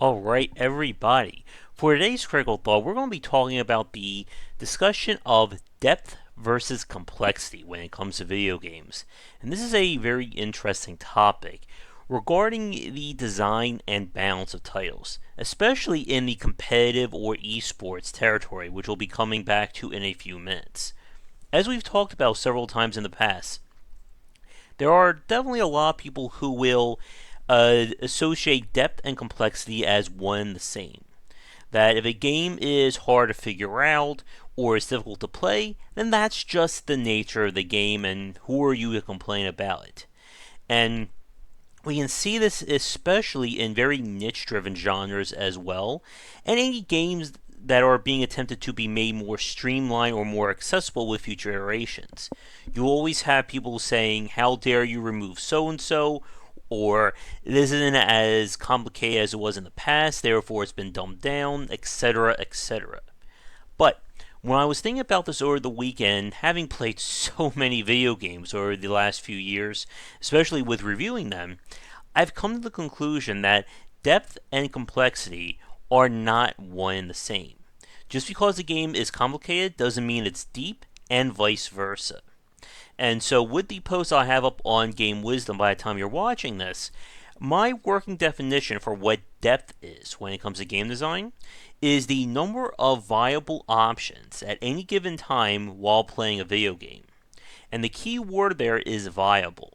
Alright, everybody. For today's critical thought, we're going to be talking about the discussion of depth versus complexity when it comes to video games. And this is a very interesting topic regarding the design and balance of titles, especially in the competitive or esports territory, which we'll be coming back to in a few minutes. As we've talked about several times in the past, there are definitely a lot of people who will associate depth and complexity as one and the same. That if a game is hard to figure out or is difficult to play, then that's just the nature of the game, and who are you to complain about it? And we can see this especially in very niche driven genres as well, and any games that are being attempted to be made more streamlined or more accessible with future iterations. You always have people saying, how dare you remove so and so, or it isn't as complicated as it was in the past, therefore it's been dumbed down, etc., etc. But when I was thinking about this over the weekend, having played so many video games over the last few years, especially with reviewing them, I've come to the conclusion that depth and complexity are not one and the same. Just because a game is complicated doesn't mean it's deep, and vice versa. And so, with the post I have up on Game Wisdom by the time you're watching this, my working definition for what depth is when it comes to game design is the number of viable options at any given time while playing a video game. And the key word there is viable.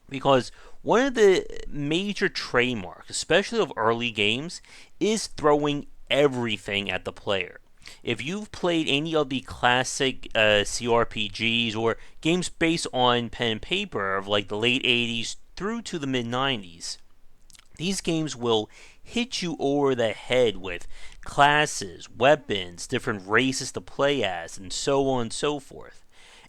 Because one of the major trademarks, especially of early games, is throwing everything at the player. If you've played any of the classic CRPGs or games based on pen and paper of like the late 80s through to the mid 90s, these games will hit you over the head with classes, weapons, different races to play as, and so on and so forth.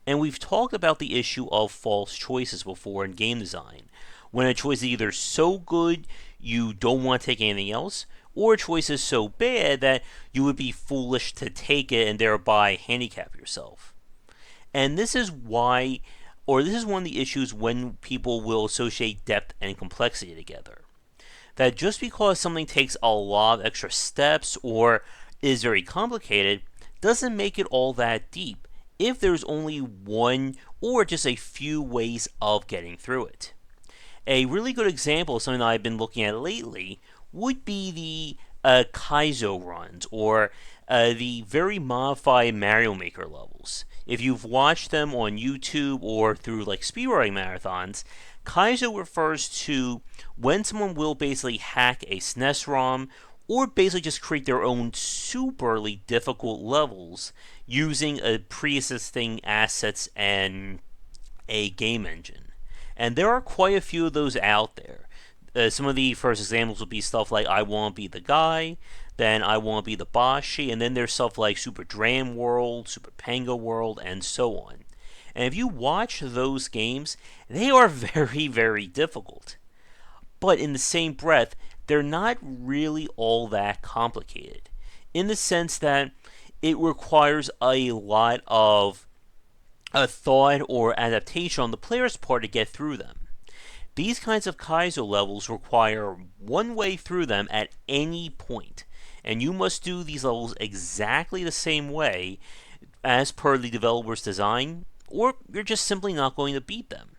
And we've talked about the issue of false choices before in game design, when a choice is either so good you don't want to take anything else, or a choice is so bad that you would be foolish to take it and thereby handicap yourself. And this is why, or this is one of the issues when people will associate depth and complexity together. That just because something takes a lot of extra steps or is very complicated doesn't make it all that deep if there's only one or just a few ways of getting through it. A really good example of something that I've been looking at lately would be the Kaiso runs, or the very modified Mario Maker levels. If you've watched them on YouTube or through like speedrunning marathons, Kaiso refers to when someone will basically hack a SNES ROM or basically just create their own superly difficult levels using pre-existing assets and a game engine. And there are quite a few of those out there. Some of the first examples would be stuff like I Want to Be the Guy, then I Want to Be the Boshi, and then there's stuff like Super Dram World, Super Panga World, and so on. And if you watch those games, they are very, very difficult. But in the same breath, they're not really all that complicated, in the sense that it requires a lot of thought or adaptation on the player's part to get through them. These kinds of Kaizo levels require one way through them at any point, and you must do these levels exactly the same way as per the developer's design, or you're just simply not going to beat them.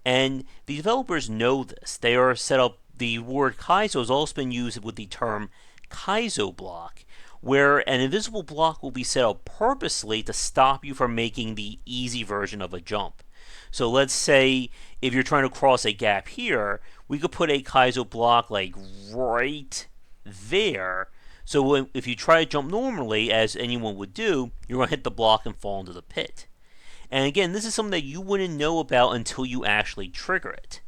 And the developers know this. They are set up, the word Kaizo has also been used with the term Kaizo block, where an invisible block will be set up purposely to stop you from making the easy version of a jump. So let's say if you're trying to cross a gap here, we could put a Kaizo block like right there. So if you try to jump normally, as anyone would do, you're going to hit the block and fall into the pit. And again, this is something that you wouldn't know about until you actually trigger it.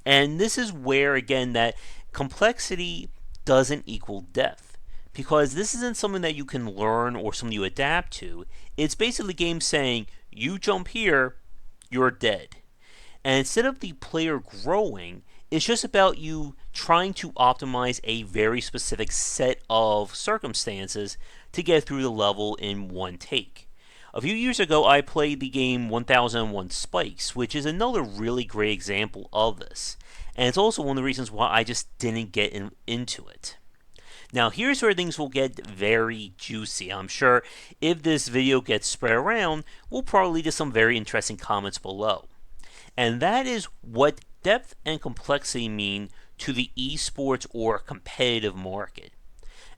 And this is where, again, that complexity doesn't equal depth. Because this isn't something that you can learn or something you adapt to. It's basically the game saying, you jump here, you're dead. And instead of the player growing, it's just about you trying to optimize a very specific set of circumstances to get through the level in one take. A few years ago, I played the game 1001 Spikes, which is another really great example of this. And it's also one of the reasons why I just didn't get into it. Now, here's where things will get very juicy. I'm sure if this video gets spread around, we'll probably lead to some very interesting comments below. And that is what depth and complexity mean to the esports or competitive market.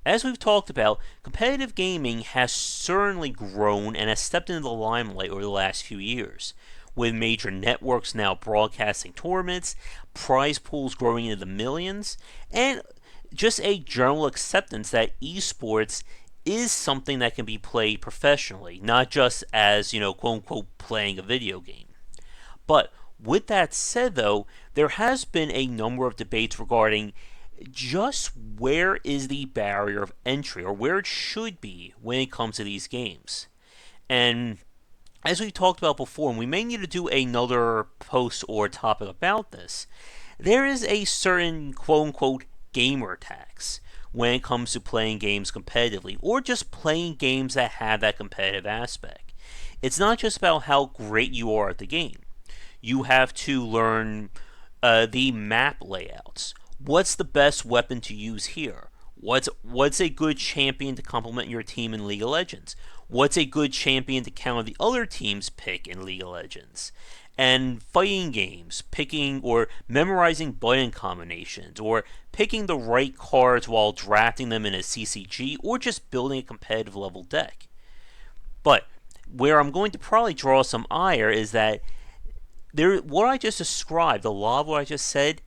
As we've talked about, competitive gaming has certainly grown and has stepped into the limelight over the last few years, with major networks now broadcasting tournaments, prize pools growing into the millions, and just a general acceptance that esports is something that can be played professionally, not just as, quote unquote, playing a video game. But with that said, though, there has been a number of debates regarding just where is the barrier of entry, or where it should be when it comes to these games. And as we talked about before, and we may need to do another post or topic about this, there is a certain quote-unquote gamer tax when it comes to playing games competitively, or just playing games that have that competitive aspect. It's not just about how great you are at the game. You have to learn the map layouts. What's the best weapon to use here? What's a good champion to complement your team in League of Legends? What's a good champion to counter the other team's pick in League of Legends? And fighting games, picking or memorizing button combinations, or picking the right cards while drafting them in a CCG, or just building a competitive level deck. But where I'm going to probably draw some ire is that what I just described, a lot of what I just said,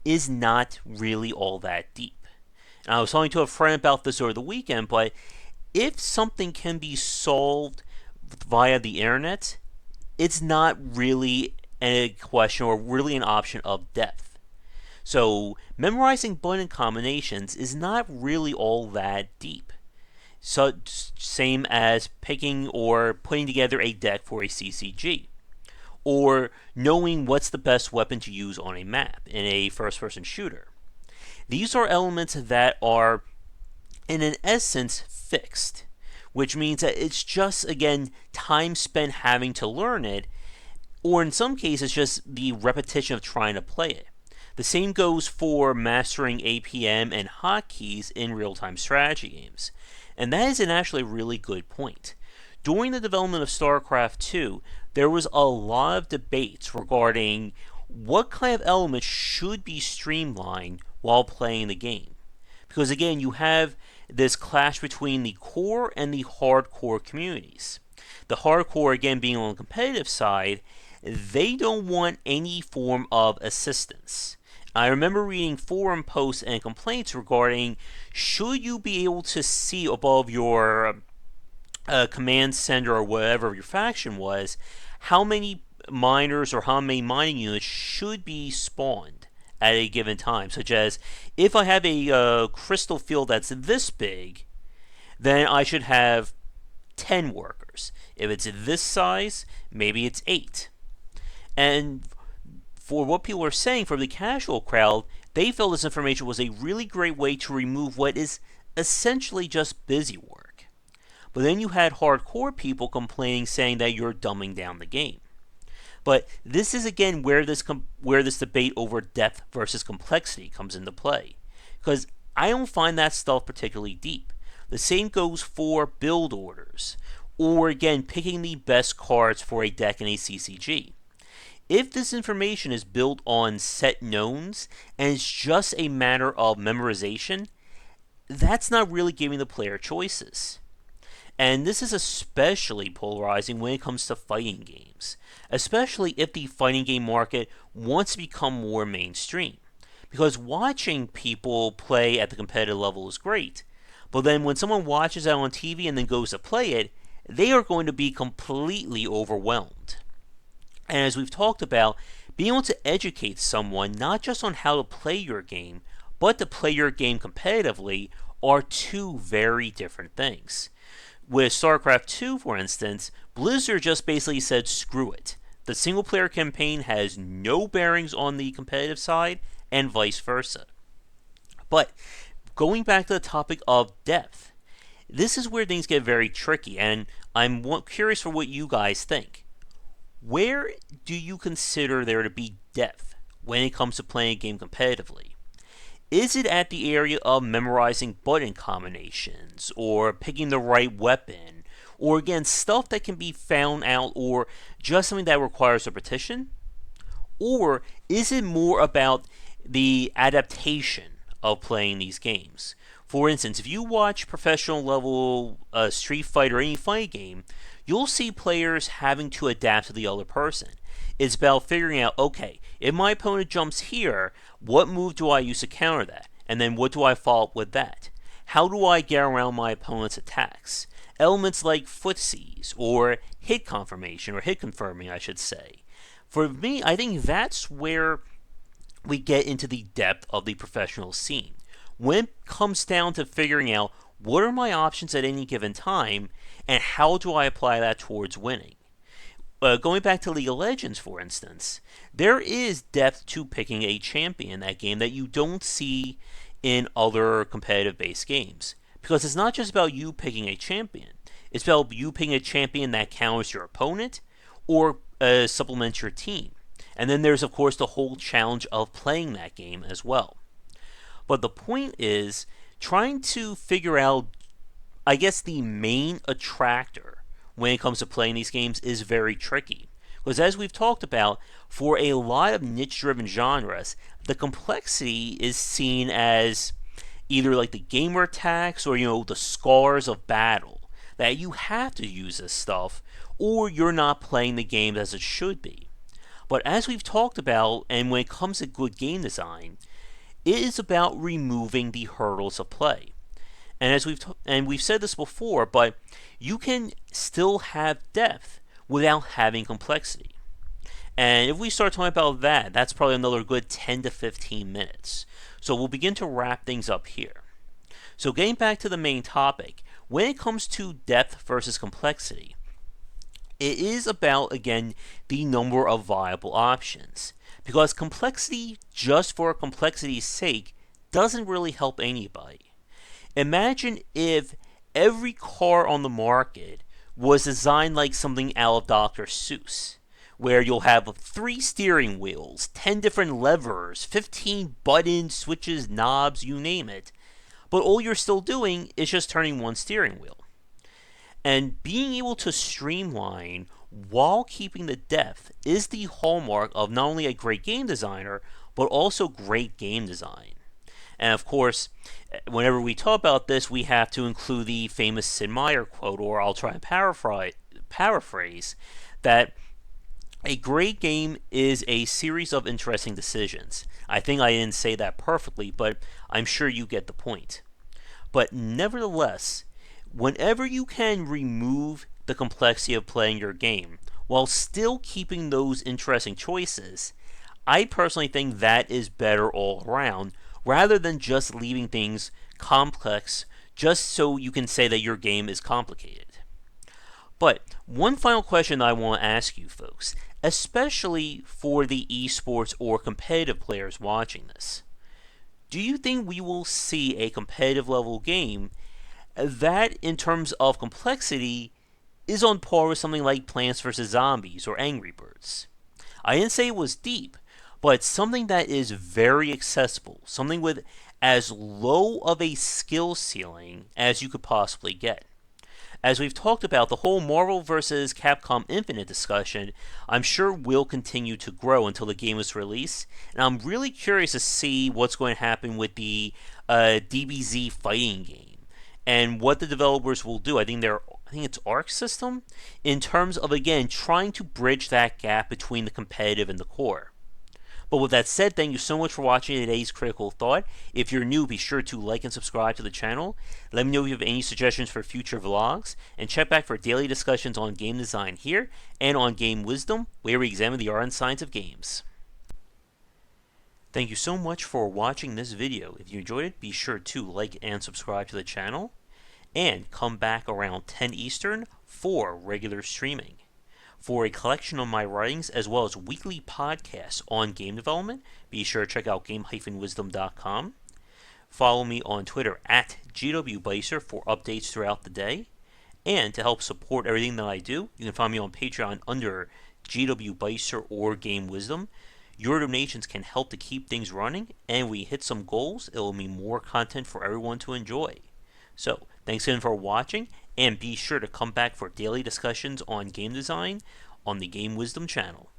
is not really all that deep. And I was talking to a friend about this over the weekend, but if something can be solved via the internet, it's not really a question or really an option of depth. So memorizing button combinations is not really all that deep. So same as picking or putting together a deck for a CCG, or knowing what's the best weapon to use on a map in a first-person shooter. These are elements that are, in an essence, fixed, which means that it's just, again, time spent having to learn it, or in some cases, just the repetition of trying to play it. The same goes for mastering APM and hotkeys in real-time strategy games. And that is an actually really good point. During the development of StarCraft 2, there was a lot of debates regarding what kind of elements should be streamlined while playing the game. Because again, you have this clash between the core and the hardcore communities. The hardcore, again, being on the competitive side, they don't want any form of assistance. I remember reading forum posts and complaints regarding should you be able to see above your command center or whatever your faction was, how many miners or how many mining units should be spawned at a given time. Such as, if I have a crystal field that's this big, then I should have 10 workers. If it's this size, maybe it's 8. And for what people are saying from the casual crowd, they felt this information was a really great way to remove what is essentially just busy work. But then you had hardcore people complaining, saying that you're dumbing down the game. But this is again where this debate over depth versus complexity comes into play, because I don't find that stuff particularly deep. The same goes for build orders, or again picking the best cards for a deck in a CCG. If this information is built on set knowns and it's just a matter of memorization, that's not really giving the player choices. And this is especially polarizing when it comes to fighting games, especially if the fighting game market wants to become more mainstream. Because watching people play at the competitive level is great, but then when someone watches that on TV and then goes to play it, they are going to be completely overwhelmed. And as we've talked about, being able to educate someone not just on how to play your game, but to play your game competitively are two very different things. With StarCraft 2, for instance, Blizzard just basically said, screw it. The single-player campaign has no bearings on the competitive side, and vice versa. But going back to the topic of depth, this is where things get very tricky, and I'm curious for what you guys think. Where do you consider there to be depth when it comes to playing a game competitively? Is it at the area of memorizing button combinations or picking the right weapon? Or again, stuff that can be found out or just something that requires repetition? Or is it more about the adaptation of playing these games? For instance, if you watch professional level Street Fighter or any fight game, you'll see players having to adapt to the other person. It's about figuring out, okay, if my opponent jumps here, what move do I use to counter that? And then what do I follow up with that? How do I get around my opponent's attacks? Elements like footsies or hit confirmation, or hit confirming, I should say. For me, I think that's where we get into the depth of the professional scene. When it comes down to figuring out what are my options at any given time, and how do I apply that towards winning. Going back to League of Legends, for instance, there is depth to picking a champion in that game that you don't see in other competitive-based games. Because it's not just about you picking a champion. It's about you picking a champion that counters your opponent or supplements your team. And then there's, of course, the whole challenge of playing that game as well. But the point is trying to figure out, I guess, the main attractor when it comes to playing these games is very tricky. Because as we've talked about, for a lot of niche-driven genres, the complexity is seen as either like the gamer attacks or, the scars of battle. That you have to use this stuff, or you're not playing the game as it should be. But as we've talked about, and when it comes to good game design, it is about removing the hurdles of play. And as we've said this before, but you can still have depth without having complexity. And if we start talking about that, that's probably another good 10 to 15 minutes. So we'll begin to wrap things up here. So getting back to the main topic, when it comes to depth versus complexity, it is about, again, the number of viable options. Because complexity, just for complexity's sake, doesn't really help anybody. Imagine if every car on the market was designed like something out of Dr. Seuss, where you'll have 3 steering wheels, 10 different levers, 15 buttons, switches, knobs, you name it. But all you're still doing is just turning one steering wheel. And being able to streamline while keeping the depth is the hallmark of not only a great game designer, but also great game design. And of course, whenever we talk about this, we have to include the famous Sid Meier quote, or I'll try and paraphrase, that a great game is a series of interesting decisions. I think I didn't say that perfectly, but I'm sure you get the point. But nevertheless, whenever you can remove the complexity of playing your game while still keeping those interesting choices, I personally think that is better all around, rather than just leaving things complex just so you can say that your game is complicated. But one final question I want to ask you folks, especially for the esports or competitive players watching this. Do you think we will see a competitive level game that, in terms of complexity, is on par with something like Plants vs. Zombies or Angry Birds? I didn't say it was deep, but something that is very accessible, something with as low of a skill ceiling as you could possibly get. As we've talked about, the whole Marvel vs. Capcom Infinite discussion, I'm sure will continue to grow until the game is released, and I'm really curious to see what's going to happen with the DBZ fighting game, and what the developers will do. I think it's Arc System, in terms of, again, trying to bridge that gap between the competitive and the core. But with that said, thank you so much for watching today's Critical Thought. If you're new, be sure to like and subscribe to the channel. Let me know if you have any suggestions for future vlogs, and check back for daily discussions on game design here and on Game Wisdom, where we examine the art and science of games. Thank you so much for watching this video. If you enjoyed it, be sure to like and subscribe to the channel, and come back around 10 Eastern for regular streaming. For a collection of my writings, as well as weekly podcasts on game development, be sure to check out game-wisdom.com. Follow me on Twitter at GWBycer for updates throughout the day. And to help support everything that I do, you can find me on Patreon under GWBycer or Game Wisdom. Your donations can help to keep things running, and we hit some goals, it will mean more content for everyone to enjoy. So, thanks again for watching, and be sure to come back for daily discussions on game design on the Game Wisdom channel.